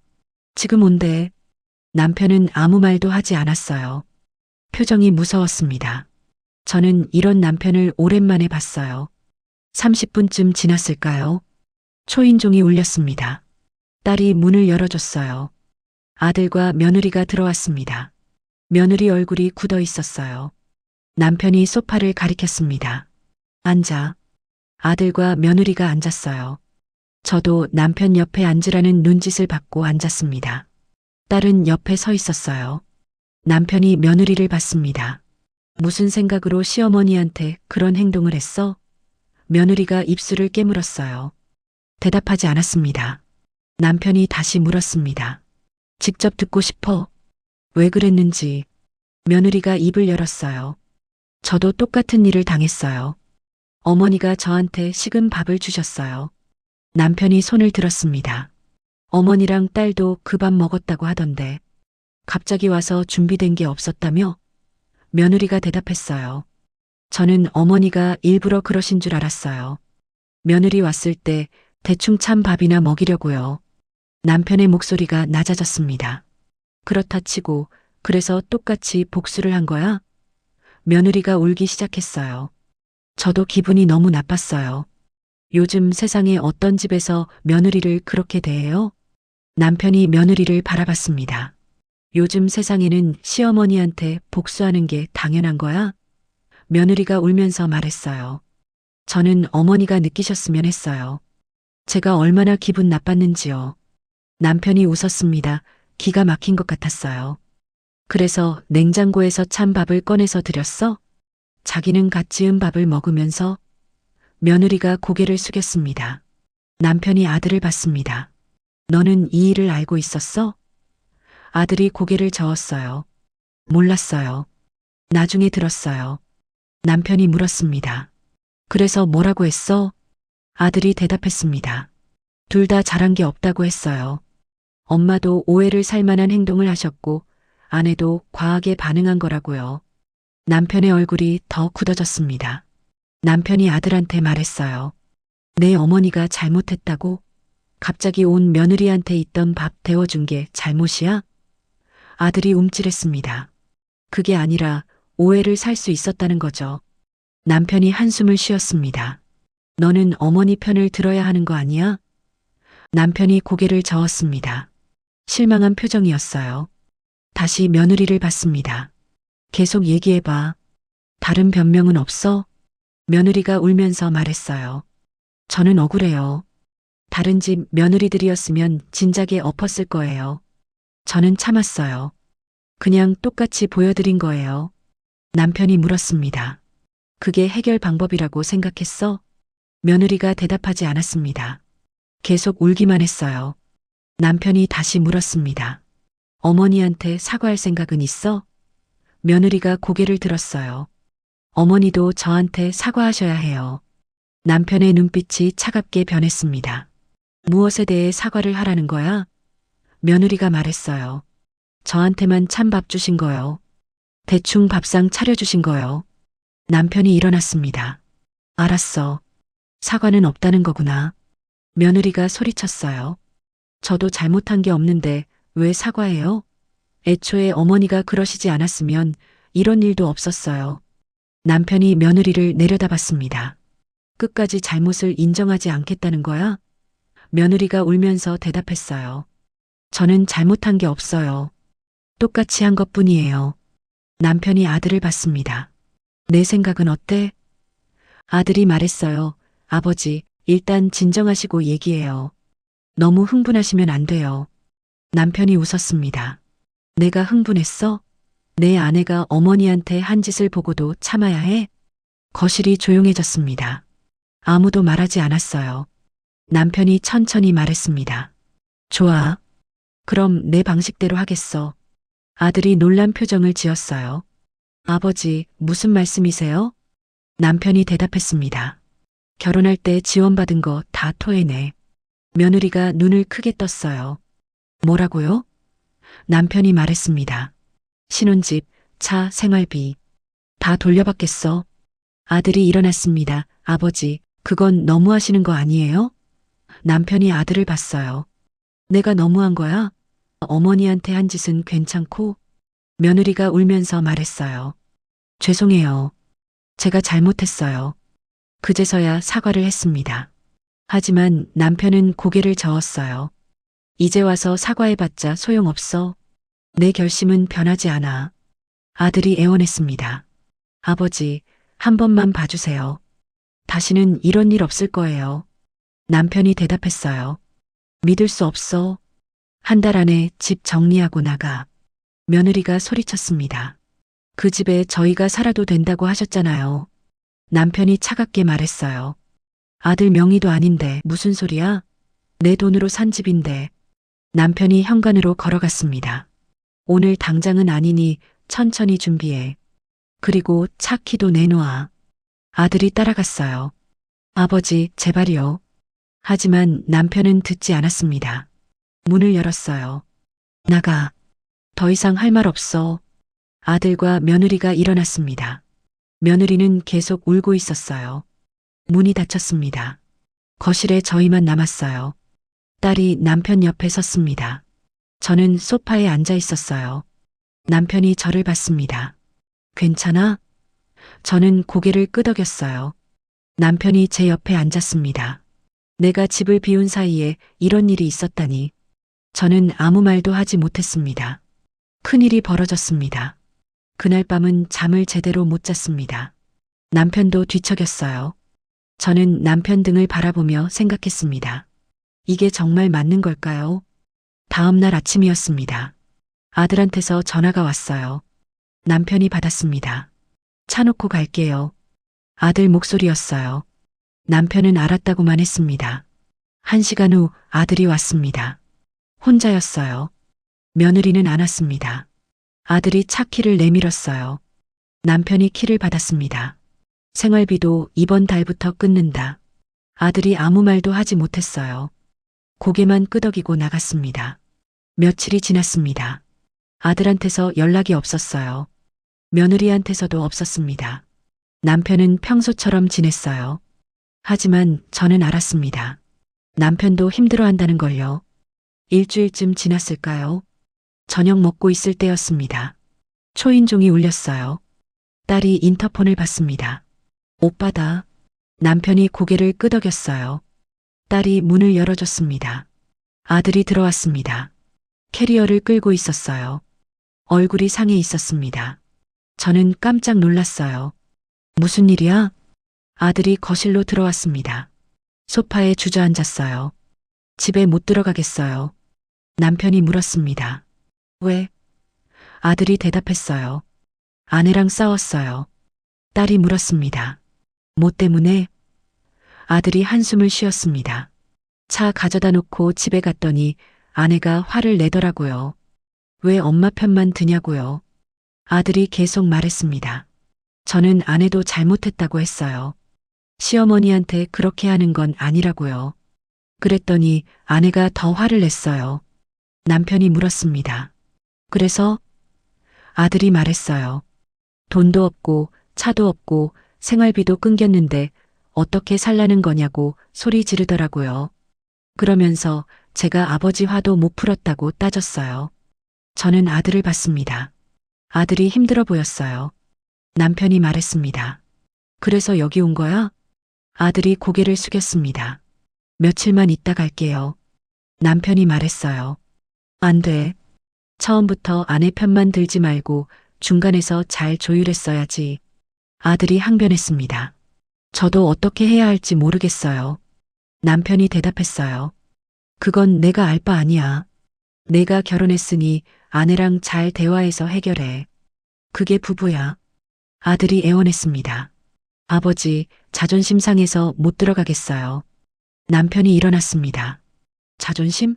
지금 온대. 남편은 아무 말도 하지 않았어요. 표정이 무서웠습니다. 저는 이런 남편을 오랜만에 봤어요. 30분쯤 지났을까요? 초인종이 울렸습니다. 딸이 문을 열어줬어요. 아들과 며느리가 들어왔습니다. 며느리 얼굴이 굳어 있었어요. 남편이 소파를 가리켰습니다. 앉아. 아들과 며느리가 앉았어요. 저도 남편 옆에 앉으라는 눈짓을 받고 앉았습니다. 딸은 옆에 서 있었어요. 남편이 며느리를 봤습니다. 무슨 생각으로 시어머니한테 그런 행동을 했어? 며느리가 입술을 깨물었어요. 대답하지 않았습니다. 남편이 다시 물었습니다. 직접 듣고 싶어. 왜 그랬는지. 며느리가 입을 열었어요. 저도 똑같은 일을 당했어요. 어머니가 저한테 식은 밥을 주셨어요. 남편이 손을 들었습니다. 어머니랑 딸도 그 밥 먹었다고 하던데 갑자기 와서 준비된 게 없었다며? 며느리가 대답했어요. 저는 어머니가 일부러 그러신 줄 알았어요. 며느리 왔을 때 대충 찬 밥이나 먹이려고요. 남편의 목소리가 낮아졌습니다. 그렇다 치고 그래서 똑같이 복수를 한 거야? 며느리가 울기 시작했어요. 저도 기분이 너무 나빴어요. 요즘 세상에 어떤 집에서 며느리를 그렇게 대해요? 남편이 며느리를 바라봤습니다. 요즘 세상에는 시어머니한테 복수하는 게 당연한 거야? 며느리가 울면서 말했어요. 저는 어머니가 느끼셨으면 했어요. 제가 얼마나 기분 나빴는지요. 남편이 웃었습니다. 기가 막힌 것 같았어요. 그래서 냉장고에서 찬 밥을 꺼내서 드렸어? 자기는 갓 지은 밥을 먹으면서 며느리가 고개를 숙였습니다. 남편이 아들을 봤습니다. 너는 이 일을 알고 있었어? 아들이 고개를 저었어요. 몰랐어요. 나중에 들었어요. 남편이 물었습니다. 그래서 뭐라고 했어? 아들이 대답했습니다. 둘 다 잘한 게 없다고 했어요. 엄마도 오해를 살 만한 행동을 하셨고 아내도 과하게 반응한 거라고요. 남편의 얼굴이 더 굳어졌습니다. 남편이 아들한테 말했어요. 내 어머니가 잘못했다고? 갑자기 온 며느리한테 있던 밥 데워준 게 잘못이야? 아들이 움찔했습니다. 그게 아니라 오해를 살 수 있었다는 거죠. 남편이 한숨을 쉬었습니다. 너는 어머니 편을 들어야 하는 거 아니야? 남편이 고개를 저었습니다. 실망한 표정이었어요. 다시 며느리를 봤습니다. 계속 얘기해봐. 다른 변명은 없어? 며느리가 울면서 말했어요. 저는 억울해요. 다른 집 며느리들이었으면 진작에 엎었을 거예요. 저는 참았어요. 그냥 똑같이 보여드린 거예요. 남편이 물었습니다. 그게 해결 방법이라고 생각했어? 며느리가 대답하지 않았습니다. 계속 울기만 했어요. 남편이 다시 물었습니다. 어머니한테 사과할 생각은 있어? 며느리가 고개를 들었어요. 어머니도 저한테 사과하셔야 해요. 남편의 눈빛이 차갑게 변했습니다. 무엇에 대해 사과를 하라는 거야? 며느리가 말했어요. 저한테만 찬밥 주신 거요. 대충 밥상 차려주신 거요. 남편이 일어났습니다. 알았어. 사과는 없다는 거구나. 며느리가 소리쳤어요. 저도 잘못한 게 없는데 왜 사과해요? 애초에 어머니가 그러시지 않았으면 이런 일도 없었어요. 남편이 며느리를 내려다봤습니다. 끝까지 잘못을 인정하지 않겠다는 거야? 며느리가 울면서 대답했어요. 저는 잘못한 게 없어요. 똑같이 한 것뿐이에요. 남편이 아들을 봤습니다. 내 생각은 어때? 아들이 말했어요. 아버지, 일단 진정하시고 얘기해요. 너무 흥분하시면 안 돼요. 남편이 웃었습니다. 내가 흥분했어? 내 아내가 어머니한테 한 짓을 보고도 참아야 해? 거실이 조용해졌습니다. 아무도 말하지 않았어요. 남편이 천천히 말했습니다. 좋아. 그럼 내 방식대로 하겠어. 아들이 놀란 표정을 지었어요. 아버지, 무슨 말씀이세요? 남편이 대답했습니다. 결혼할 때 지원받은 거 다 토해내. 며느리가 눈을 크게 떴어요. 뭐라고요? 남편이 말했습니다. 신혼집, 차, 생활비. 다 돌려받겠어. 아들이 일어났습니다. 아버지, 그건 너무하시는 거 아니에요? 남편이 아들을 봤어요. 내가 너무한 거야? 어머니한테 한 짓은 괜찮고? 며느리가 울면서 말했어요. 죄송해요. 제가 잘못했어요. 그제서야 사과를 했습니다. 하지만 남편은 고개를 저었어요. 이제 와서 사과해봤자 소용없어. 내 결심은 변하지 않아. 아들이 애원했습니다. 아버지, 한 번만 봐주세요. 다시는 이런 일 없을 거예요. 남편이 대답했어요. 믿을 수 없어. 한 달 안에 집 정리하고 나가. 며느리가 소리쳤습니다. 그 집에 저희가 살아도 된다고 하셨잖아요. 남편이 차갑게 말했어요. 아들 명의도 아닌데 무슨 소리야? 내 돈으로 산 집인데. 남편이 현관으로 걸어갔습니다. 오늘 당장은 아니니 천천히 준비해. 그리고 차 키도 내놓아. 아들이 따라갔어요. 아버지, 제발요. 하지만 남편은 듣지 않았습니다. 문을 열었어요. 나가. 더 이상 할 말 없어. 아들과 며느리가 일어났습니다. 며느리는 계속 울고 있었어요. 문이 닫혔습니다. 거실에 저희만 남았어요. 딸이 남편 옆에 섰습니다. 저는 소파에 앉아 있었어요. 남편이 저를 봤습니다. 괜찮아? 저는 고개를 끄덕였어요. 남편이 제 옆에 앉았습니다. 내가 집을 비운 사이에 이런 일이 있었다니. 저는 아무 말도 하지 못했습니다. 큰일이 벌어졌습니다. 그날 밤은 잠을 제대로 못 잤습니다. 남편도 뒤척였어요. 저는 남편 등을 바라보며 생각했습니다. 이게 정말 맞는 걸까요? 다음 날 아침이었습니다. 아들한테서 전화가 왔어요. 남편이 받았습니다. 차 놓고 갈게요. 아들 목소리였어요. 남편은 알았다고만 했습니다. 1시간 후 아들이 왔습니다. 혼자였어요. 며느리는 안 왔습니다. 아들이 차 키를 내밀었어요. 남편이 키를 받았습니다. 생활비도 이번 달부터 끊는다. 아들이 아무 말도 하지 못했어요. 고개만 끄덕이고 나갔습니다. 며칠이 지났습니다. 아들한테서 연락이 없었어요. 며느리한테서도 없었습니다. 남편은 평소처럼 지냈어요. 하지만 저는 알았습니다. 남편도 힘들어한다는 걸요. 일주일쯤 지났을까요? 저녁 먹고 있을 때였습니다. 초인종이 울렸어요. 딸이 인터폰을 받습니다. 오빠다. 남편이 고개를 끄덕였어요. 딸이 문을 열어줬습니다. 아들이 들어왔습니다. 캐리어를 끌고 있었어요. 얼굴이 상해 있었습니다. 저는 깜짝 놀랐어요. 무슨 일이야? 아들이 거실로 들어왔습니다. 소파에 주저앉았어요. 집에 못 들어가겠어요. 남편이 물었습니다. 왜? 아들이 대답했어요. 아내랑 싸웠어요. 딸이 물었습니다. 뭐 때문에? 아들이 한숨을 쉬었습니다. 차 가져다 놓고 집에 갔더니 아내가 화를 내더라고요. 왜 엄마 편만 드냐고요. 아들이 계속 말했습니다. 저는 아내도 잘못했다고 했어요. 시어머니한테 그렇게 하는 건 아니라고요. 그랬더니 아내가 더 화를 냈어요. 남편이 물었습니다. 그래서? 아들이 말했어요. 돈도 없고 차도 없고 생활비도 끊겼는데 어떻게 살라는 거냐고 소리 지르더라고요. 그러면서 제가 아버지 화도 못 풀었다고 따졌어요. 저는 아들을 봤습니다. 아들이 힘들어 보였어요. 남편이 말했습니다. 그래서 여기 온 거야? 아들이 고개를 숙였습니다. 며칠만 있다 갈게요. 남편이 말했어요. 안 돼. 처음부터 아내 편만 들지 말고 중간에서 잘 조율했어야지. 아들이 항변했습니다. 저도 어떻게 해야 할지 모르겠어요. 남편이 대답했어요. 그건 내가 알 바 아니야. 내가 결혼했으니 아내랑 잘 대화해서 해결해. 그게 부부야. 아들이 애원했습니다. 아버지, 자존심 상해서 못 들어가겠어요. 남편이 일어났습니다. 자존심?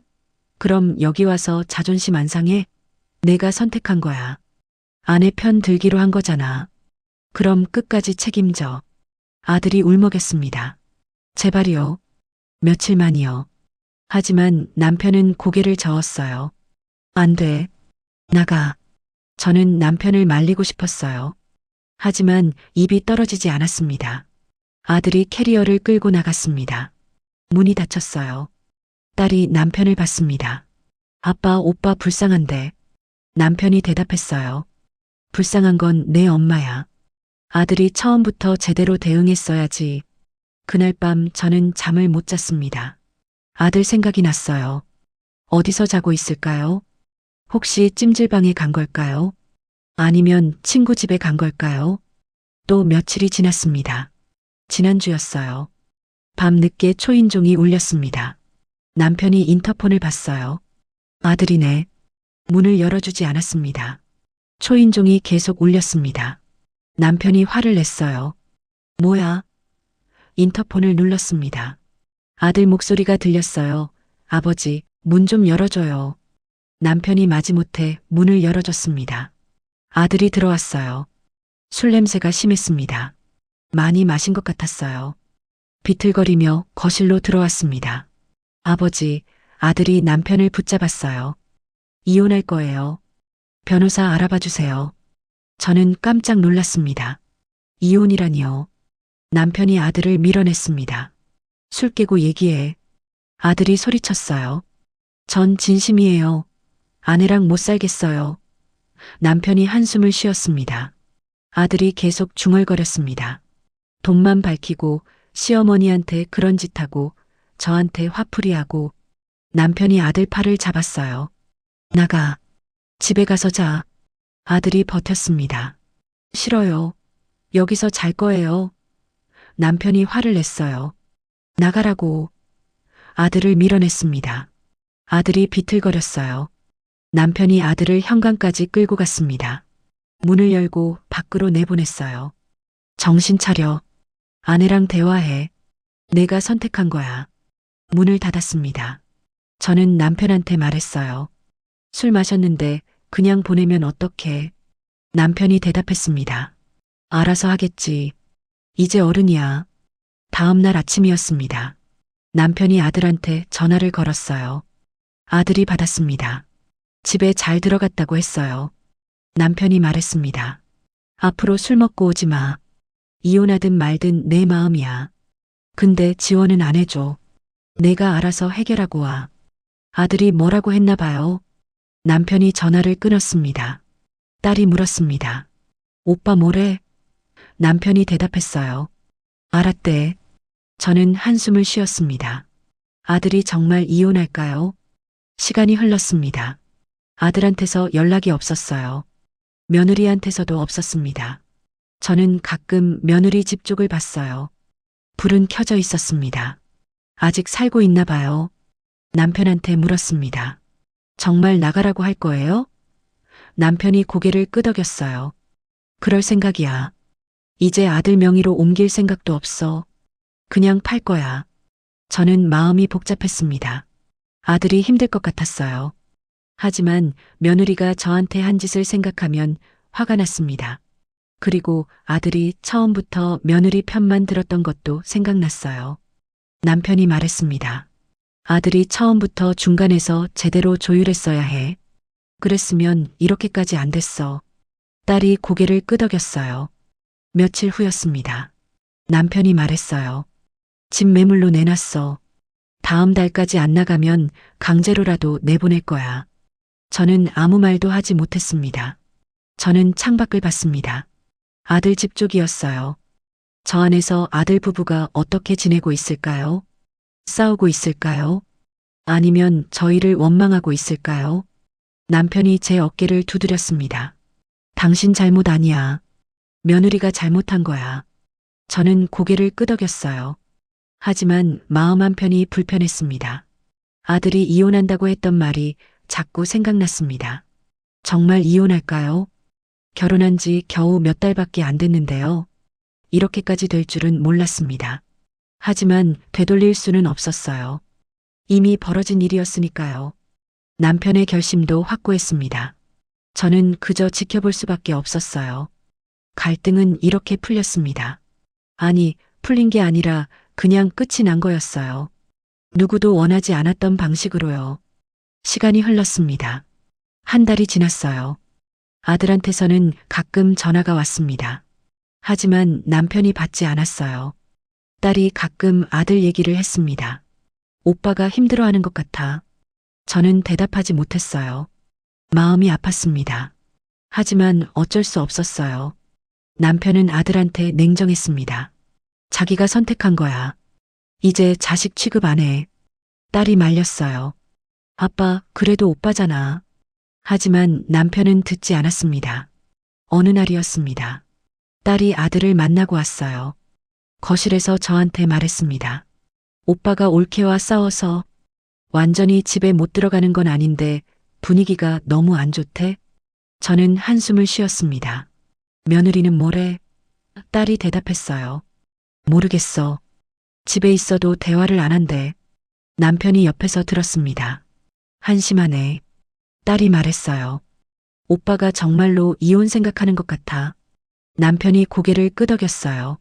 그럼 여기 와서 자존심 안 상해? 내가 선택한 거야. 아내 편 들기로 한 거잖아. 그럼 끝까지 책임져. 아들이 울먹였습니다. 제발이요. 며칠만이요. 하지만 남편은 고개를 저었어요. 안 돼. 나가. 저는 남편을 말리고 싶었어요. 하지만 입이 떨어지지 않았습니다. 아들이 캐리어를 끌고 나갔습니다. 문이 닫혔어요. 딸이 남편을 봤습니다. 아빠, 오빠 불쌍한데. 남편이 대답했어요. 불쌍한 건 내 엄마야. 아들이 처음부터 제대로 대응했어야지. 그날 밤 저는 잠을 못 잤습니다. 아들 생각이 났어요. 어디서 자고 있을까요? 혹시 찜질방에 간 걸까요? 아니면 친구 집에 간 걸까요? 또 며칠이 지났습니다. 지난주였어요. 밤 늦게 초인종이 울렸습니다. 남편이 인터폰을 봤어요. 아들이네. 문을 열어주지 않았습니다. 초인종이 계속 울렸습니다. 남편이 화를 냈어요. 뭐야? 인터폰을 눌렀습니다. 아들 목소리가 들렸어요. 아버지, 문 좀 열어줘요. 남편이 마지못해 문을 열어줬습니다. 아들이 들어왔어요. 술 냄새가 심했습니다. 많이 마신 것 같았어요. 비틀거리며 거실로 들어왔습니다. 아버지, 아들이 남편을 붙잡았어요. 이혼할 거예요. 변호사 알아봐 주세요. 저는 깜짝 놀랐습니다. 이혼이라니요. 남편이 아들을 밀어냈습니다. 술 깨고 얘기해. 아들이 소리쳤어요. 전 진심이에요. 아내랑 못 살겠어요. 남편이 한숨을 쉬었습니다. 아들이 계속 중얼거렸습니다. 돈만 밝히고 시어머니한테 그런 짓 하고 저한테 화풀이하고. 남편이 아들 팔을 잡았어요. 나가. 집에 가서 자. 아들이 버텼습니다. 싫어요. 여기서 잘 거예요. 남편이 화를 냈어요. 나가라고. 아들을 밀어냈습니다. 아들이 비틀거렸어요. 남편이 아들을 현관까지 끌고 갔습니다. 문을 열고 밖으로 내보냈어요. 정신 차려. 아내랑 대화해. 내가 선택한 거야. 문을 닫았습니다. 저는 남편한테 말했어요. 술 마셨는데 그냥 보내면 어떡해. 남편이 대답했습니다. 알아서 하겠지. 이제 어른이야. 다음 날 아침이었습니다. 남편이 아들한테 전화를 걸었어요. 아들이 받았습니다. 집에 잘 들어갔다고 했어요. 남편이 말했습니다. 앞으로 술 먹고 오지 마. 이혼하든 말든 내 마음이야. 근데 지원은 안 해줘. 내가 알아서 해결하고 와. 아들이 뭐라고 했나 봐요. 남편이 전화를 끊었습니다. 딸이 물었습니다. 오빠 뭐래? 남편이 대답했어요. 알았대. 저는 한숨을 쉬었습니다. 아들이 정말 이혼할까요? 시간이 흘렀습니다. 아들한테서 연락이 없었어요. 며느리한테서도 없었습니다. 저는 가끔 며느리 집 쪽을 봤어요. 불은 켜져 있었습니다. 아직 살고 있나 봐요. 남편한테 물었습니다. 정말 나가라고 할 거예요? 남편이 고개를 끄덕였어요. 그럴 생각이야. 이제 아들 명의로 옮길 생각도 없어. 그냥 팔 거야. 저는 마음이 복잡했습니다. 아들이 힘들 것 같았어요. 하지만 며느리가 저한테 한 짓을 생각하면 화가 났습니다. 그리고 아들이 처음부터 며느리 편만 들었던 것도 생각났어요. 남편이 말했습니다. 아들이 처음부터 중간에서 제대로 조율했어야 해. 그랬으면 이렇게까지 안 됐어. 딸이 고개를 끄덕였어요. 며칠 후였습니다. 남편이 말했어요. 집 매물로 내놨어. 다음 달까지 안 나가면 강제로라도 내보낼 거야. 저는 아무 말도 하지 못했습니다. 저는 창밖을 봤습니다. 아들 집 쪽이었어요. 저 안에서 아들 부부가 어떻게 지내고 있을까요? 싸우고 있을까요? 아니면 저희를 원망하고 있을까요? 남편이 제 어깨를 두드렸습니다. 당신 잘못 아니야. 며느리가 잘못한 거야. 저는 고개를 끄덕였어요. 하지만 마음 한편이 불편했습니다. 아들이 이혼한다고 했던 말이 자꾸 생각났습니다. 정말 이혼할까요? 결혼한 지 겨우 몇 달밖에 안 됐는데요. 이렇게까지 될 줄은 몰랐습니다. 하지만 되돌릴 수는 없었어요. 이미 벌어진 일이었으니까요. 남편의 결심도 확고했습니다. 저는 그저 지켜볼 수밖에 없었어요. 갈등은 이렇게 풀렸습니다. 아니, 풀린 게 아니라 그냥 끝이 난 거였어요. 누구도 원하지 않았던 방식으로요. 시간이 흘렀습니다. 한 달이 지났어요. 아들한테서는 가끔 전화가 왔습니다. 하지만 남편이 받지 않았어요. 딸이 가끔 아들 얘기를 했습니다. 오빠가 힘들어하는 것 같아. 저는 대답하지 못했어요. 마음이 아팠습니다. 하지만 어쩔 수 없었어요. 남편은 아들한테 냉정했습니다. 자기가 선택한 거야. 이제 자식 취급 안 해. 딸이 말렸어요. 아빠, 그래도 오빠잖아. 하지만 남편은 듣지 않았습니다. 어느 날이었습니다. 딸이 아들을 만나고 왔어요. 거실에서 저한테 말했습니다. 오빠가 올케와 싸워서 완전히 집에 못 들어가는 건 아닌데 분위기가 너무 안 좋대? 저는 한숨을 쉬었습니다. 며느리는 뭐래? 딸이 대답했어요. 모르겠어. 집에 있어도 대화를 안 한대. 남편이 옆에서 들었습니다. 한심하네. 딸이 말했어요. 오빠가 정말로 이혼 생각하는 것 같아. 남편이 고개를 끄덕였어요.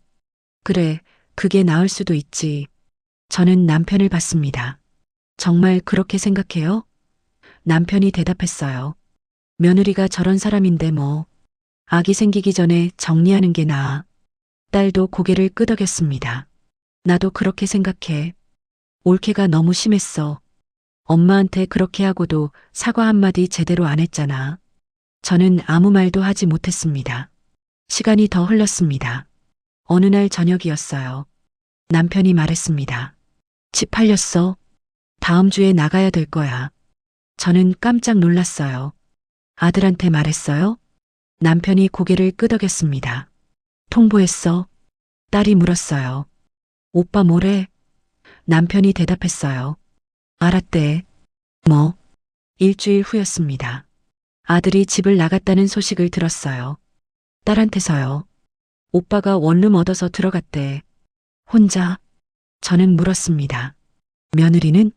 그래, 그게 나을 수도 있지. 저는 남편을 봤습니다. 정말 그렇게 생각해요? 남편이 대답했어요. 며느리가 저런 사람인데 뭐. 아기 생기기 전에 정리하는 게 나아. 딸도 고개를 끄덕였습니다. 나도 그렇게 생각해. 올케가 너무 심했어. 엄마한테 그렇게 하고도 사과 한마디 제대로 안 했잖아. 저는 아무 말도 하지 못했습니다. 시간이 더 흘렀습니다. 어느 날 저녁이었어요. 남편이 말했습니다. 집 팔렸어. 다음 주에 나가야 될 거야. 저는 깜짝 놀랐어요. 아들한테 말했어요? 남편이 고개를 끄덕였습니다. 통보했어. 딸이 물었어요. 오빠 뭐래? 남편이 대답했어요. 알았대. 뭐? 일주일 후였습니다. 아들이 집을 나갔다는 소식을 들었어요. 딸한테서요. 오빠가 원룸 얻어서 들어갔대. 혼자? 저는 물었습니다. 며느리는?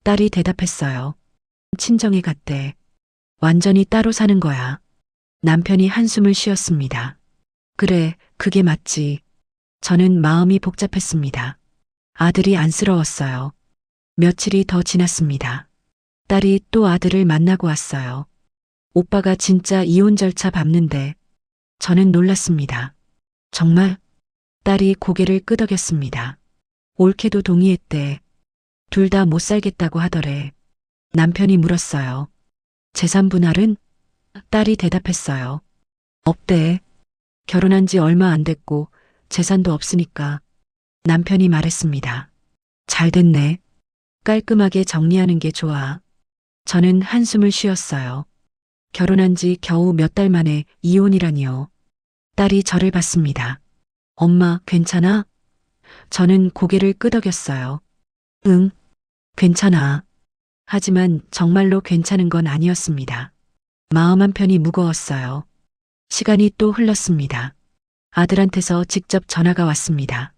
딸이 대답했어요. 친정에 갔대. 완전히 따로 사는 거야. 남편이 한숨을 쉬었습니다. 그래, 그게 맞지. 저는 마음이 복잡했습니다. 아들이 안쓰러웠어요. 며칠이 더 지났습니다. 딸이 또 아들을 만나고 왔어요. 오빠가 진짜 이혼 절차 밟는데 저는 놀랐습니다. 정말? 딸이 고개를 끄덕였습니다. 옳게도 동의했대. 둘 다 못 살겠다고 하더래. 남편이 물었어요. 재산 분할은? 딸이 대답했어요. 없대. 결혼한 지 얼마 안 됐고 재산도 없으니까. 남편이 말했습니다. 잘 됐네. 깔끔하게 정리하는 게 좋아. 저는 한숨을 쉬었어요. 결혼한 지 겨우 몇 달 만에 이혼이라니요. 딸이 저를 봤습니다. 엄마, 괜찮아? 저는 고개를 끄덕였어요. 응, 괜찮아. 하지만 정말로 괜찮은 건 아니었습니다. 마음 한편이 무거웠어요. 시간이 또 흘렀습니다. 아들한테서 직접 전화가 왔습니다.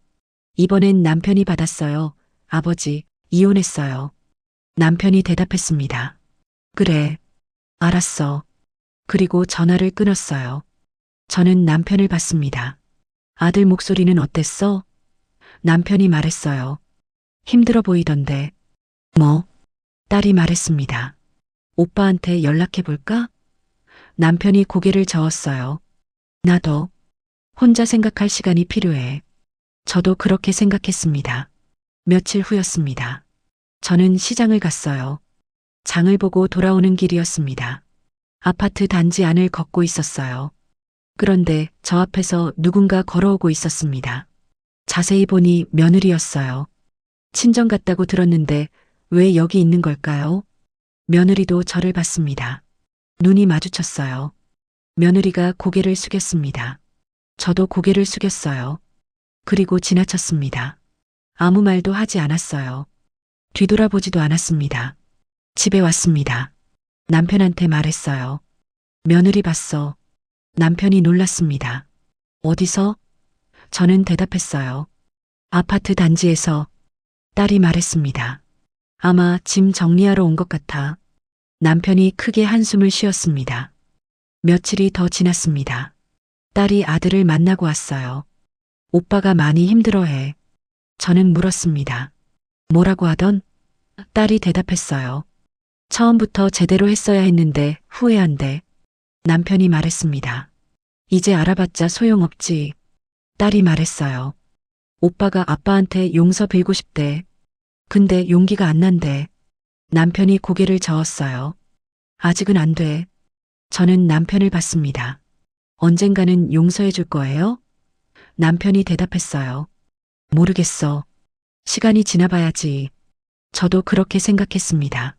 이번엔 남편이 받았어요. 아버지, 이혼했어요. 남편이 대답했습니다. 그래, 알았어. 그리고 전화를 끊었어요. 저는 남편을 봤습니다. 아들 목소리는 어땠어? 남편이 말했어요. 힘들어 보이던데. 뭐? 딸이 말했습니다. 오빠한테 연락해 볼까? 남편이 고개를 저었어요. 나도 혼자 생각할 시간이 필요해. 저도 그렇게 생각했습니다. 며칠 후였습니다. 저는 시장을 갔어요. 장을 보고 돌아오는 길이었습니다. 아파트 단지 안을 걷고 있었어요. 그런데 저 앞에서 누군가 걸어오고 있었습니다. 자세히 보니 며느리였어요. 친정 갔다고 들었는데 왜 여기 있는 걸까요? 며느리도 저를 봤습니다. 눈이 마주쳤어요. 며느리가 고개를 숙였습니다. 저도 고개를 숙였어요. 그리고 지나쳤습니다. 아무 말도 하지 않았어요. 뒤돌아보지도 않았습니다. 집에 왔습니다. 남편한테 말했어요. 며느리 봤어. 남편이 놀랐습니다. 어디서? 저는 대답했어요. 아파트 단지에서. 딸이 말했습니다. 아마 짐 정리하러 온 것 같아. 남편이 크게 한숨을 쉬었습니다. 며칠이 더 지났습니다. 딸이 아들을 만나고 왔어요. 오빠가 많이 힘들어해. 저는 물었습니다. 뭐라고 하던? 딸이 대답했어요. 처음부터 제대로 했어야 했는데 후회한대. 남편이 말했습니다. 이제 알아봤자 소용없지. 딸이 말했어요. 오빠가 아빠한테 용서 빌고 싶대. 근데 용기가 안 난대. 남편이 고개를 저었어요. 아직은 안 돼. 저는 남편을 봤습니다. 언젠가는 용서해 줄 거예요? 남편이 대답했어요. 모르겠어. 시간이 지나봐야지. 저도 그렇게 생각했습니다.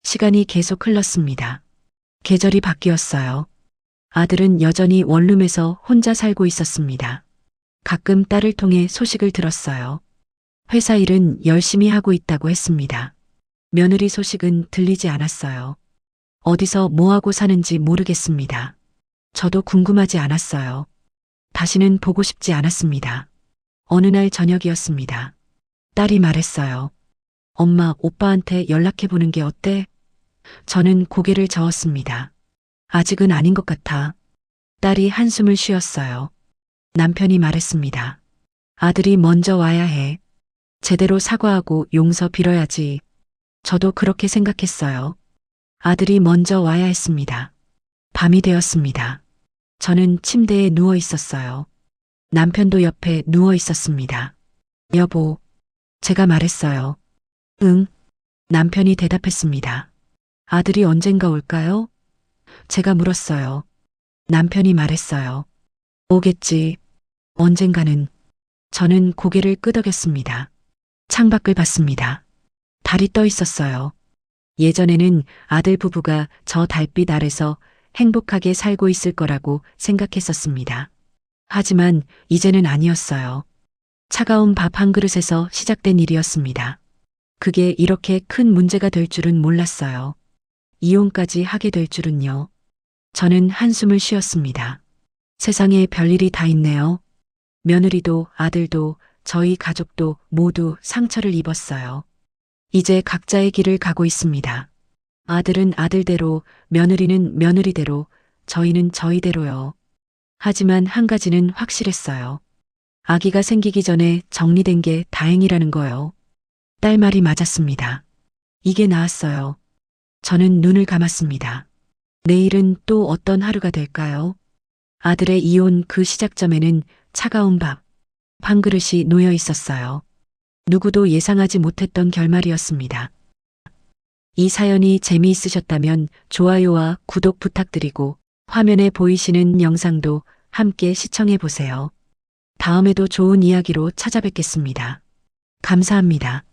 시간이 계속 흘렀습니다. 계절이 바뀌었어요. 아들은 여전히 원룸에서 혼자 살고 있었습니다. 가끔 딸을 통해 소식을 들었어요. 회사 일은 열심히 하고 있다고 했습니다. 며느리 소식은 들리지 않았어요. 어디서 뭐하고 사는지 모르겠습니다. 저도 궁금하지 않았어요. 다시는 보고 싶지 않았습니다. 어느 날 저녁이었습니다. 딸이 말했어요. 엄마, 오빠한테 연락해보는 게 어때? 저는 고개를 저었습니다. 아직은 아닌 것 같아. 딸이 한숨을 쉬었어요. 남편이 말했습니다. 아들이 먼저 와야 해. 제대로 사과하고 용서 빌어야지. 저도 그렇게 생각했어요. 아들이 먼저 와야 했습니다. 밤이 되었습니다. 저는 침대에 누워 있었어요. 남편도 옆에 누워 있었습니다. 여보, 제가 말했어요. 응. 남편이 대답했습니다. 아들이 언젠가 올까요? 제가 물었어요. 남편이 말했어요. 오겠지. 언젠가는. 저는 고개를 끄덕였습니다. 창밖을 봤습니다. 달이 떠 있었어요. 예전에는 아들 부부가 저 달빛 아래서 행복하게 살고 있을 거라고 생각했었습니다. 하지만 이제는 아니었어요. 차가운 밥 한 그릇에서 시작된 일이었습니다. 그게 이렇게 큰 문제가 될 줄은 몰랐어요. 이혼까지 하게 될 줄은요. 저는 한숨을 쉬었습니다. 세상에 별일이 다 있네요. 며느리도 아들도 저희 가족도 모두 상처를 입었어요. 이제 각자의 길을 가고 있습니다. 아들은 아들대로, 며느리는 며느리대로, 저희는 저희대로요. 하지만 한 가지는 확실했어요. 아기가 생기기 전에 정리된 게 다행이라는 거요. 딸 말이 맞았습니다. 이게 나았어요. 저는 눈을 감았습니다. 내일은 또 어떤 하루가 될까요? 아들의 이혼 그 시작점에는 차가운 밥, 한 그릇이 놓여 있었어요. 누구도 예상하지 못했던 결말이었습니다. 이 사연이 재미있으셨다면 좋아요와 구독 부탁드리고 화면에 보이시는 영상도 함께 시청해 보세요. 다음에도 좋은 이야기로 찾아뵙겠습니다. 감사합니다.